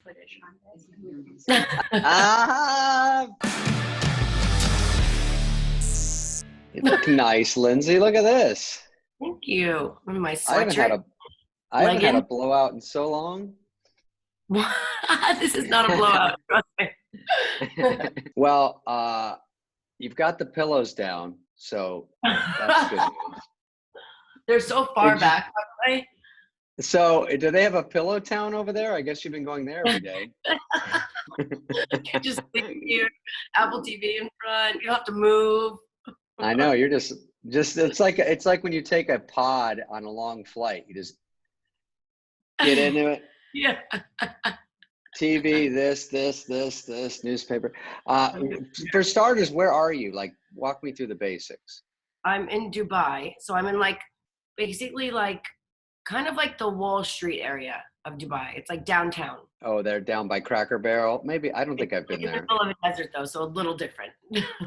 footage on this. You look nice, Lindsay. Look at this. Thank you. My I haven't had sweatshirt. a blowout in so long. This is not a blowout. Trust me. Well, you've got the pillows down, so that's good news. They're so far back, by the way. So, do they have a pillow town over there? I guess you've been going there every day. You just leave here, Apple TV in front. You don't have to move. I know, you're just it's like when you take a pod on a long flight. You just get into it. Yeah. TV, this, newspaper. For starters, where are you? Like, walk me through the basics. I'm in Dubai, so I'm in basically kind of like the Wall Street area of Dubai. It's like downtown. Oh, they're down by Cracker Barrel. Maybe, I don't think I've been there. In the middle of a desert though, so a little different.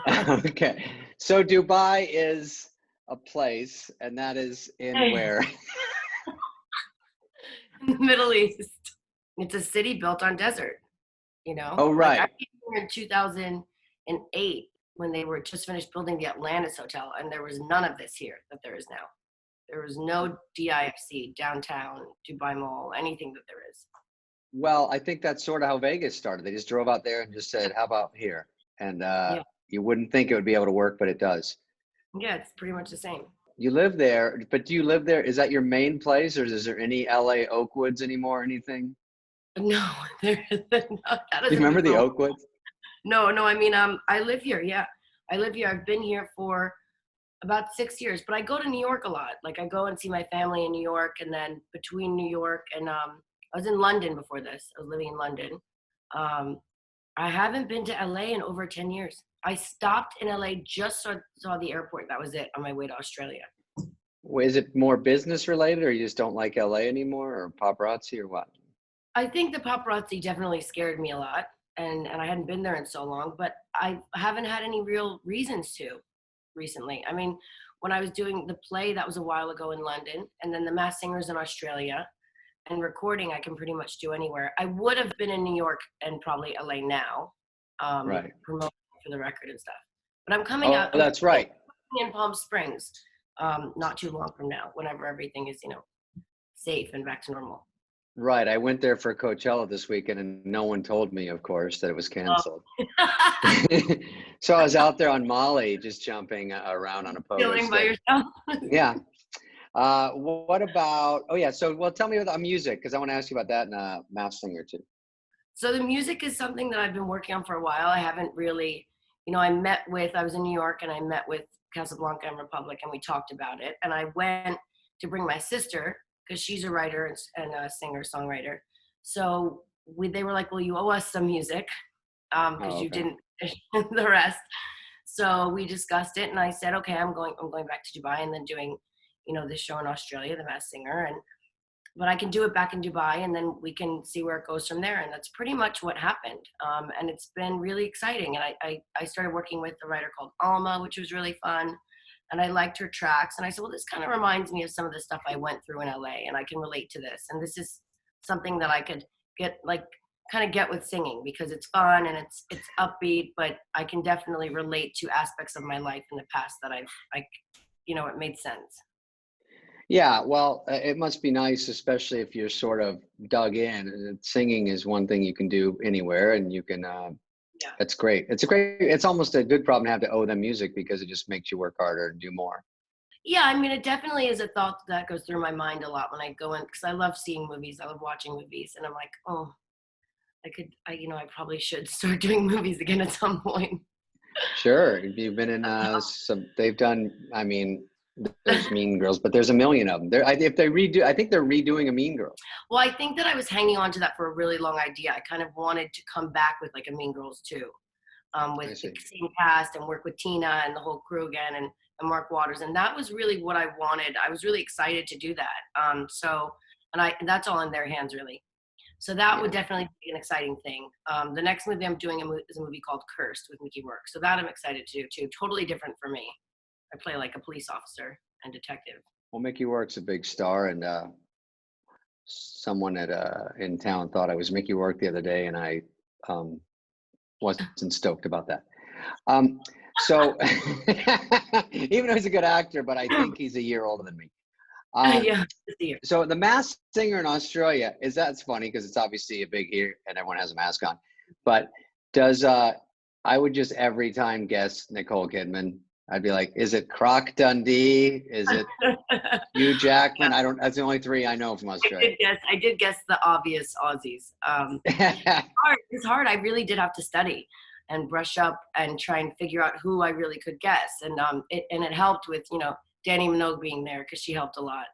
Okay, so Dubai is a place, and that is in where? In the Middle East. It's a city built on desert, you know? Oh, right. I came here in 2008 when they were just finished building the Atlantis Hotel, and there was none of this here that there is now. There was no DIFC, downtown, Dubai Mall, anything that there is. Well, I think that's sort of how Vegas started. They just drove out there and just said, how about here? And you wouldn't think it would be able to work, but it does. Yeah, it's pretty much the same. You live there, but do you live there? Is that your main place, or is there any LA Oakwoods anymore or anything? No, there isn't. No, do you remember the Oakwoods? No, I mean, I live here. Yeah, I live here. I've been here for about 6 years, but I go to New York a lot. Like, I go and see my family in New York, and then between New York and I was in London before this. I was living in London. I haven't been to LA in over 10 years. I stopped in LA, just saw the airport. That was it, on my way to Australia. Is it more business related, or you just don't like LA anymore, or paparazzi, or what? I think the paparazzi definitely scared me a lot, and I hadn't been there in so long, but I haven't had any real reasons to recently. I mean, when I was doing the play, that was a while ago in London, and then the Masked Singer's in Australia, and recording I can pretty much do anywhere. I would have been in New York and probably LA now, right, promoting for the record and stuff. But I'm coming out. That's right. In Palm Springs, not too long from now, whenever everything is, safe and back to normal. Right. I went there for Coachella this weekend, and no one told me, of course, that it was canceled. Oh. So I was out there on Molly, just jumping around on a pogo Feeling by stick. yourself? Yeah. What about, tell me about music, because I want to ask you about that and Masked Singer too. So the music is something that I've been working on for a while. I haven't really, I was in New York, and I met with Casablanca and Republic, and we talked about it. And I went to bring my sister, because she's a writer and a singer-songwriter. So they were like, well, you owe us some music, because you didn't the rest. So we discussed it, and I said, okay, I'm going back to Dubai and then doing, this show in Australia, The Masked Singer, but I can do it back in Dubai, and then we can see where it goes from there. And that's pretty much what happened. And it's been really exciting. And I started working with a writer called Alma, which was really fun. And I liked her tracks. And I said, well, this kind of reminds me of some of the stuff I went through in LA, and I can relate to this. And this is something that I could get with singing, because it's fun and it's upbeat, but I can definitely relate to aspects of my life in the past that it made sense. Yeah, well, it must be nice, especially if you're sort of dug in. And singing is one thing you can do anywhere, and you can, that's great. It's almost a good problem to have to owe them music, because it just makes you work harder and do more. Yeah, I mean, it definitely is a thought that goes through my mind a lot when I go in, because I love seeing movies. I love watching movies, and I'm like, oh, I probably should start doing movies again at some point. Sure. You've been in they've done, I mean, there's Mean Girls, but there's a million of them. I think they're redoing a Mean Girl. Well, I think that I was hanging on to that for a really long idea. I kind of wanted to come back with like a Mean Girls too, with the same cast, and work with Tina and the whole crew again, and Mark Waters. And that was really what I wanted. I was really excited to do that. And that's all in their hands, really. So that would definitely be an exciting thing. The next movie I'm doing is a movie called Cursed with Mickey Rourke. So that I'm excited to do too. Totally different for me. I play like a police officer and detective. Well, Mickey Rourke's a big star, and someone at in town thought I was Mickey Rourke the other day, and I wasn't stoked about that. So even though he's a good actor, but I think he's a year older than me. Yeah. So the Masked Singer in Australia that's funny because it's obviously a big here and everyone has a mask on. But does I would just every time guess Nicole Kidman. I'd be like, is it Croc Dundee? Is it Hugh Jackman? Yeah. That's the only three I know from Australia. I did guess the obvious Aussies. It's hard. I really did have to study and brush up and try and figure out who I really could guess. And it helped with, Danny Minogue being there because she helped a lot.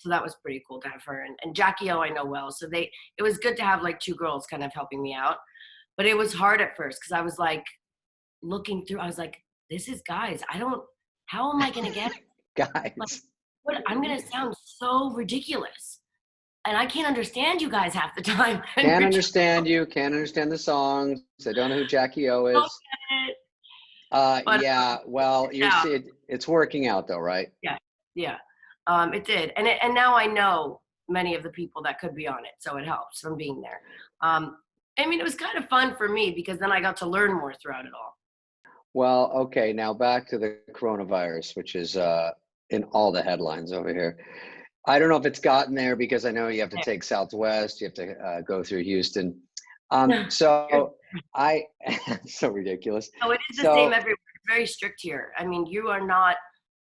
So that was pretty cool to have her. And Jackie O I know well. So it was good to have like two girls kind of helping me out. But it was hard at first because I was like looking through, I was like, this is guys. How am I going to get it? Guys. Like, I'm going to sound so ridiculous. And I can't understand you guys half the time. Can't understand you. Can't understand the songs. I don't know who Jackie O is. Yeah. Well, you see, it's working out though, right? Yeah. It did, and now I know many of the people that could be on it, so it helps from being there. I mean, it was kind of fun for me because then I got to learn more throughout it all. Well, okay. Now back to the coronavirus, which is in all the headlines over here. I don't know if it's gotten there because I know you have to take Southwest, you have to go through Houston. So so ridiculous. No, it is the same everywhere. It's very strict here. I mean, you are not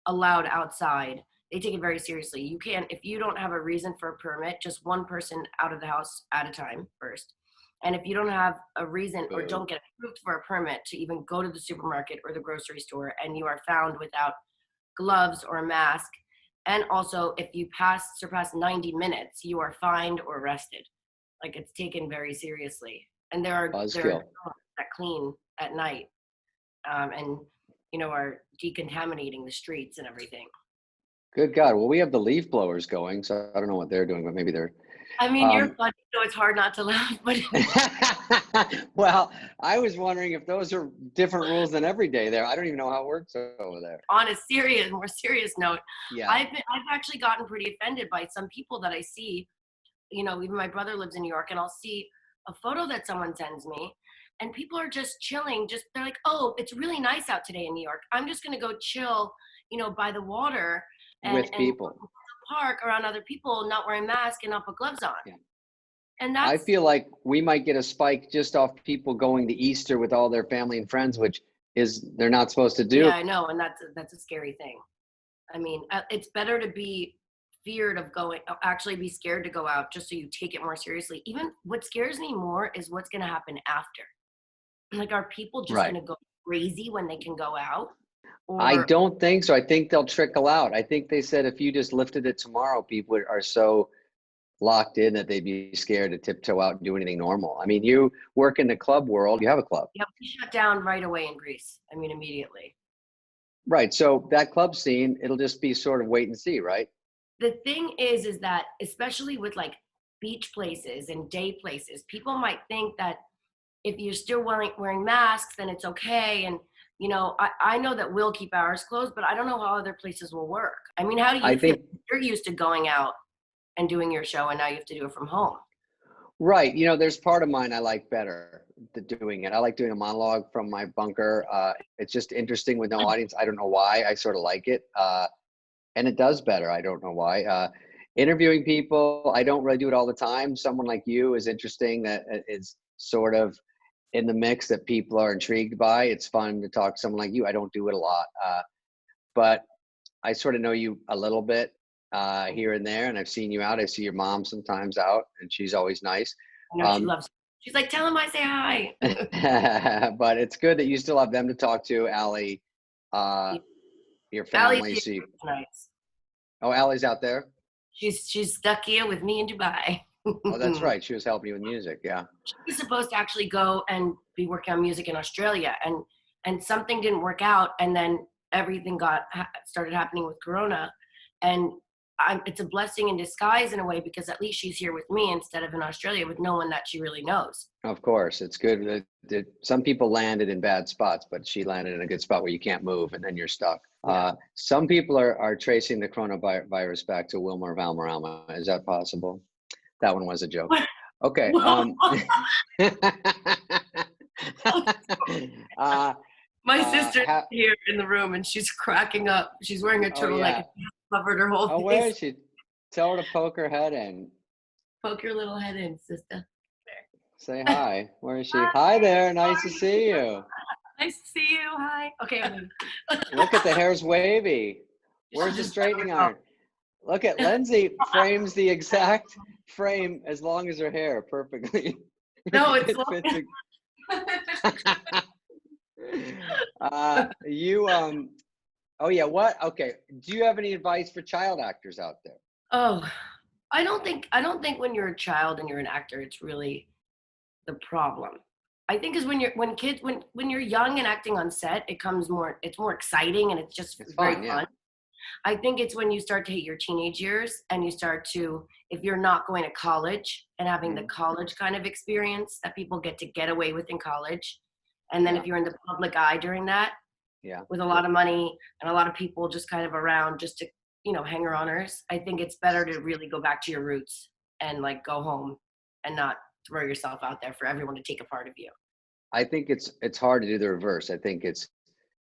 allowed outside. They take it very seriously. You can't, if you don't have a reason for a permit, just one person out of the house at a time first. And if you don't have a reason or don't get approved for a permit to even go to the supermarket or the grocery store, and you are found without gloves or a mask, and also if you surpass 90 minutes, you are fined or arrested. Like, it's taken very seriously. And there are that clean at night and, are decontaminating the streets and everything. Good God. Well, we have the leaf blowers going, so I don't know what they're doing, but maybe they're. I mean, you're funny, so it's hard not to laugh. But well, I was wondering if those are different rules than every day there. I don't even know how it works over there. On a more serious note, yeah, I've actually gotten pretty offended by some people that I see. Even my brother lives in New York, and I'll see a photo that someone sends me, and people are just chilling. They're like, "Oh, it's really nice out today in New York. I'm just gonna go chill, by the water." With people. And park around other people, not wearing masks and not put gloves on. Yeah. And I feel like we might get a spike just off people going to Easter with all their family and friends, which they're not supposed to do. Yeah, I know, and that's a scary thing. I mean, it's better to be feared of actually be scared to go out, just so you take it more seriously. Even what scares me more is what's going to happen after. Like, are people just going to go crazy when they can go out? I don't think so. I think they'll trickle out. I think they said if you just lifted it tomorrow, people are so locked in that they'd be scared to tiptoe out and do anything normal. I mean, you work in the club world, you have a club. Yeah, we shut down right away in Greece. I mean, immediately. Right. So that club scene, it'll just be sort of wait and see, right? The thing is that especially with like beach places and day places, people might think that if you're still wearing masks, then it's okay. And I know that we'll keep ours closed, but I don't know how other places will work. I mean, how do you feel? You're used to going out and doing your show, and now you have to do it from home. Right. There's part of mine I like better doing it. I like doing a monologue from my bunker. It's just interesting with no audience. I don't know why. I sort of like it. And it does better. I don't know why. Interviewing people, I don't really do it all the time. Someone like you is interesting. That is sort of in the mix that people are intrigued by. It's fun to talk to someone like you. I don't do it a lot, but I sort of know you a little bit here and there, and I've seen you out. I see your mom sometimes out, and she's always nice. I know she loves. She's like, tell him I say hi. But it's good that you still have them to talk to, Allie, your family. Nice. Oh, Allie's out there. She's stuck here with me in Dubai. Oh, that's right. She was helping you with music. Yeah. She was supposed to actually go and be working on music in Australia, and something didn't work out, and then everything started happening with Corona, and it's a blessing in disguise in a way, because at least she's here with me instead of in Australia with no one that she really knows. Of course, it's good that some people landed in bad spots, but she landed in a good spot where you can't move and then you're stuck. Yeah. Some people are tracing the coronavirus back to Wilmer Valderrama. Is that possible? That one was a joke. Okay. My sister's here in the room and she's cracking up. She's wearing a turtleneck and covered her whole face. Where is she? Tell her to poke her head in. Poke your little head in, sister. There. Say hi. Where is she? Hi there. Nice to see you. Nice to see you. Hi. Okay. Look at the hair's wavy. Where's the straightening iron? Look at Lindsay frames the exact frame as long as her hair perfectly. No, it's what? Okay. Do you have any advice for child actors out there? Oh, I don't think when you're a child and you're an actor, it's really the problem. I think is when you're young and acting on set, it's more exciting and it's just very fun. Yeah. I think it's when you start to hit your teenage years and you start to, if you're not going to college and having the college kind of experience that people get away with in college. And then if you're in the public eye during that, with a lot of money and a lot of people just kind of around just to, hanger-oners, I think it's better to really go back to your roots and like go home and not throw yourself out there for everyone to take a part of you. I think it's hard to do the reverse. I think it's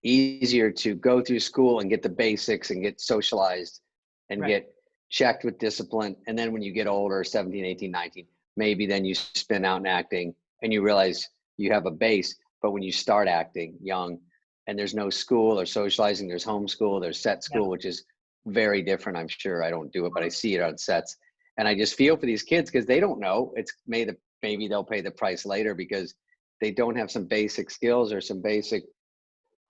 easier to go through school and get the basics and get socialized and get checked with discipline. And then when you get older, 17, 18, 19, maybe then you spin out in acting and you realize you have a base. But when you start acting young and there's no school or socializing, there's homeschool, there's set school, which is very different. I'm sure I don't do it, but I see it on sets. And I just feel for these kids because they don't know. It's maybe they'll pay the price later because they don't have some basic skills or some basic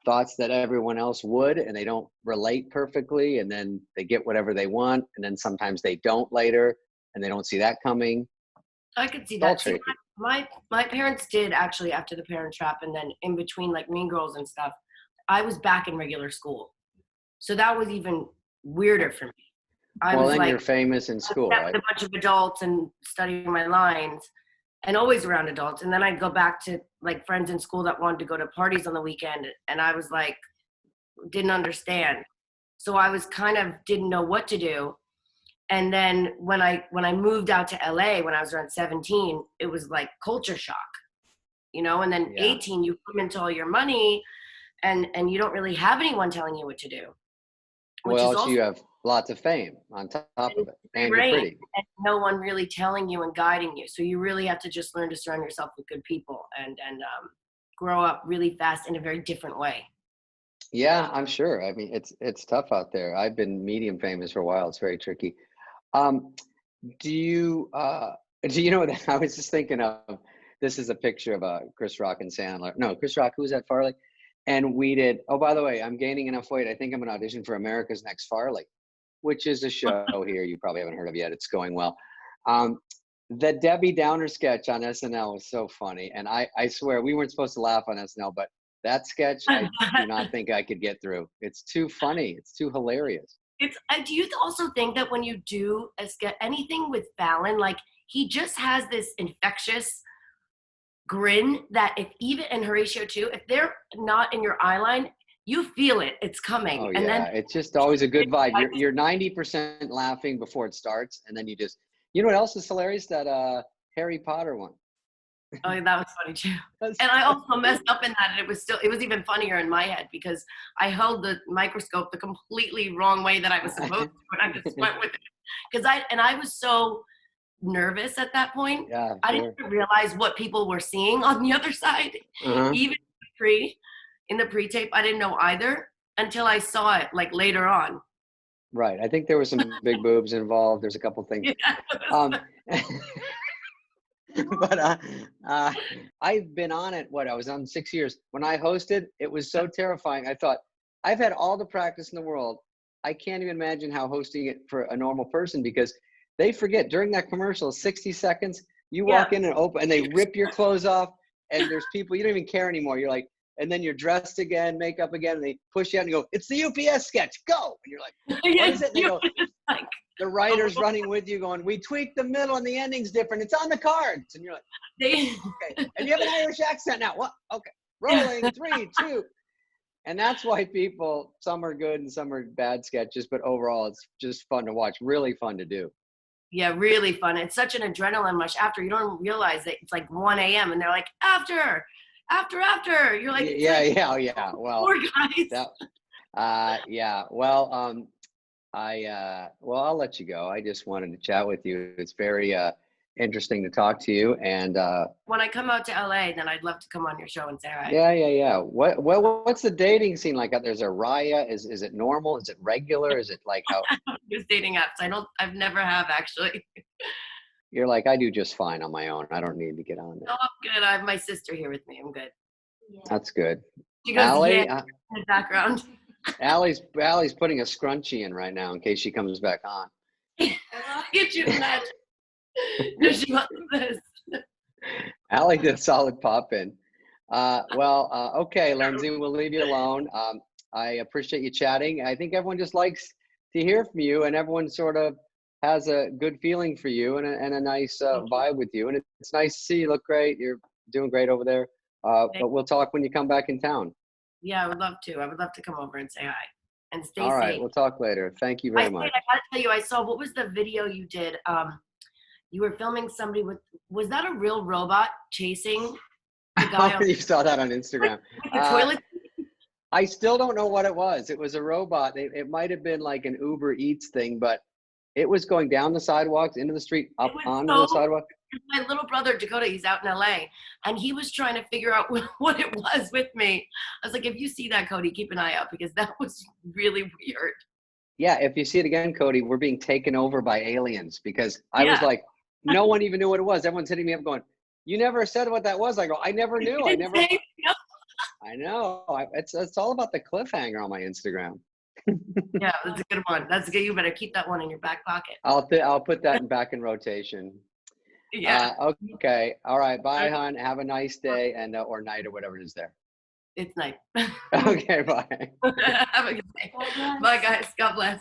thoughts that everyone else would, and they don't relate perfectly, and then they get whatever they want, and then sometimes they don't later, and they don't see that coming. I could see that. See, my parents did actually after The Parent Trap, and then in between like Mean Girls and stuff, I was back in regular school, so that was even weirder for me. You're famous in school, right? A bunch of adults and studying my lines. And always around adults. And then I'd go back to like friends in school that wanted to go to parties on the weekend. And I was like, didn't understand. So I was kind of didn't know what to do. And then when I moved out to LA, when I was around 17, it was like culture shock, and then 18, you come into all your money and you don't really have anyone telling you what to do. You have lots of fame on top of it. And you're pretty. And no one really telling you and guiding you. So you really have to just learn to surround yourself with good people and grow up really fast in a very different way. Yeah, I'm sure. I mean, it's tough out there. I've been medium famous for a while. It's very tricky. Do you know that I was just thinking of, this is a picture of Chris Rock and Sandler. No, Chris Rock, who was at Farley? And we did, by the way, I'm gaining enough weight. I think I'm going to audition for America's Next Farley, which is a show here you probably haven't heard of yet. It's going well. The Debbie Downer sketch on SNL was so funny. And I swear, we weren't supposed to laugh on SNL, but that sketch, I do not think I could get through. It's too funny. It's too hilarious. Do you also think that when you do anything with Fallon, like he just has this infectious grin that and Horatio too, if they're not in your eye line, you feel it. It's coming. Oh, and then it's just always a good vibe. You're 90% laughing before it starts, and then you just, what else is hilarious? That Harry Potter one. Oh, that was funny too. And I also messed up in that, and it was even funnier in my head because I held the microscope the completely wrong way that I was supposed to, and I just went with it. I was so nervous at that point. Yeah, I didn't realize what people were seeing on the other side. Even in the pre-tape, I didn't know either until I saw it like later on. Right. I think there were some big boobs involved. There's a couple things. But I've been on it. I was on 6 years. When I hosted, it was so terrifying. I thought, I've had all the practice in the world. I can't even imagine how hosting it for a normal person, because they forget during that commercial, 60 seconds, you walk in and open and they rip your clothes off, and there's people, you don't even care anymore. You're like, and then you're dressed again, makeup again, and they push you out and you go, it's the UPS sketch, go. And you're like, what is it? And they go, the writer's running with you going, we tweaked the middle and the ending's different. It's on the cards. And you're like, okay. And you have an Irish accent now. What? Okay. Rolling, 3, 2. And that's why people, some are good and some are bad sketches, but overall it's just fun to watch. Really fun to do. Yeah, really fun. It's such an adrenaline rush after. You don't realize that it's like 1 a.m. and they're like, after. You're like, Yeah. Well, poor guys. Yeah. Well, I'll let you go. I just wanted to chat with you. It's very interesting to talk to you. And when I come out to LA, then I'd love to come on your show and say hi. Yeah. What's the dating scene like out there? Is there Raya? Is it normal? Is it regular? Is it like how? Use dating apps. I've never have actually. You're like, I do just fine on my own. I don't need to get on there. Oh, I'm good. I have my sister here with me. I'm good. Yeah. That's good. She goes, Allie, in the background. Allie's putting a scrunchie in right now in case she comes back on. Get you imagine. No, she wants this. Allie did a solid pop in. Okay, Lindsay, we'll leave you alone. I appreciate you chatting. I think everyone just likes to hear from you, and everyone sort of has a good feeling for you and a nice vibe with you. And it's nice to see you look great. You're doing great over there. But we'll talk when you come back in town. Yeah, I would love to. I would love to come over and say hi and stay safe. All right, safe. we'll talk later. Thank you very much. I gotta tell you, I saw, what was the video you did? You were filming somebody was that a real robot chasing the guy? You saw that on Instagram. With the toilet? I still don't know what it was. It was a robot. It might have been like an Uber Eats thing, but it was going down the sidewalks, into the street, up onto the sidewalk. My little brother, Dakota, he's out in LA, and he was trying to figure out what it was with me. I was like, if you see that, Cody, keep an eye out, because that was really weird. Yeah, if you see it again, Cody, we're being taken over by aliens, because I was like, no one even knew what it was. Everyone's hitting me up going, you never said what that was. I go, I never knew. I know. It's all about the cliffhanger on my Instagram. Yeah, that's a good one. That's good. You better keep that one in your back pocket. I'll put that back in rotation. Yeah. Okay. All right. Bye, hon. Have a nice day and or night or whatever it is there. It's night. Okay. Bye. Have a good day. Bye, guys. God bless.